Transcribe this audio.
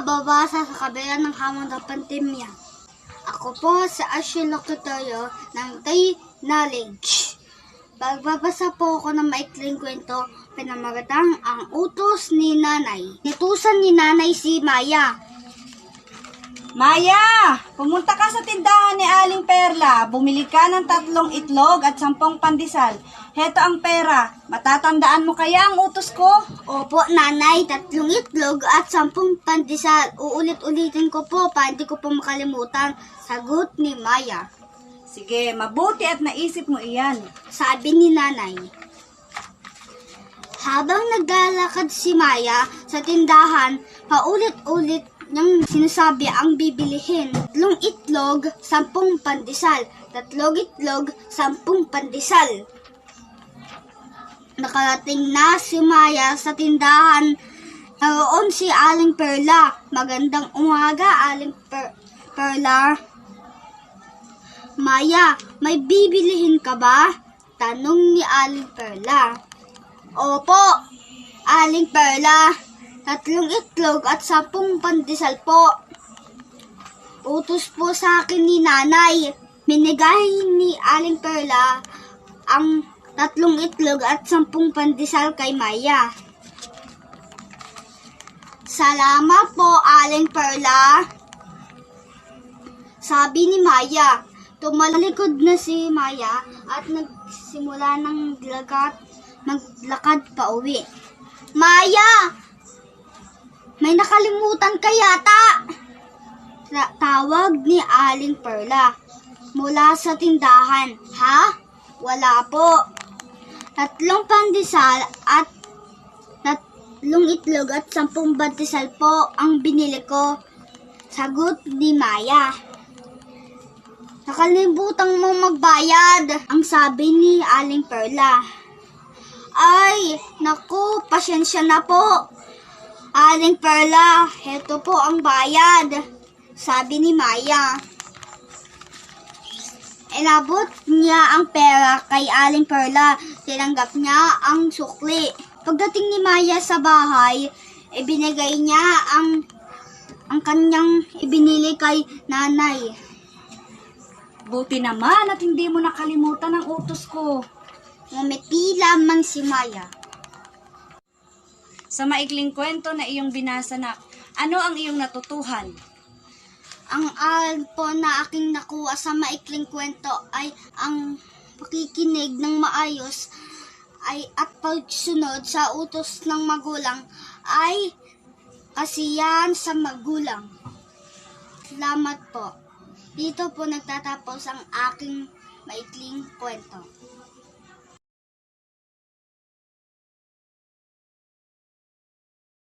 mababasa sa kabila ng hamon ng pandemya. Ako po si Ashley Locutorio ng Day Knowledge. Magbabasa po ako ng maikling kwento, pinamagatang ang utos ni Nanay. Nitusan ni Nanay si Maya. Maya, pumunta ka sa tindahan ni Aling Perla. Bumili ka ng 3 itlog at 10 pandesal. Heto ang pera. Matatandaan mo kaya ang utos ko? Opo, Nanay, 3 itlog at 10 pandesal. Uulit-ulitin ko po para hindi ko po makalimutan. Sagot ni Maya. Sige, mabuti at naisip mo iyan. Sabi ni Nanay. Habang naglalakad si Maya sa tindahan, paulit-ulit niyang sinasabi ang bibilihin. 3 itlog, 10 pandesal. 3 itlog, 10 pandesal. Nakarating na si Maya sa tindahan. Naroon si Aling Perla. Magandang umaga, Aling Perla. Maya, may bibilihin ka ba? Tanong ni Aling Perla. Opo, Aling Perla. 3 itlog at 10 pandesal po. Utos po sa akin ni Nanay. Minigay ni Aling Perla ang 3 itlog at 10 pandesal kay Maya. Salamat po, Aling Perla. Sabi ni Maya. Tumalikod na si Maya at nagsimula ng maglakad pa uwi. Maya! May nakalimutan ka yata! Tawag ni Aling Perla mula sa tindahan. Ha? Wala po. 3 pandesal at 3 itlog at 10 pandesal po ang binili ko. Sagot ni Maya. Nakalimutan mo magbayad, ang sabi ni Aling Perla. Ay, naku, pasensya na po. Aling Perla, heto po ang bayad, sabi ni Maya. Inabot niya ang pera kay Aling Perla. Tinanggap niya ang sukli. Pagdating ni Maya sa bahay, ibinigay niya ang kanyang ibinili kay Nanay. Buti naman at hindi mo nakalimutan ang utos ko. Ngumiti lamang si Maya. Sa maikling kwento na iyong binasa, na, ano ang iyong natutuhan? Ang aral po na aking nakuha sa maikling kwento ay ang pakikinig ng maayos at pagsunod sa utos ng magulang ay kasiyahan sa magulang. Salamat po. Dito po nagtatapos ang aking maikling kwento.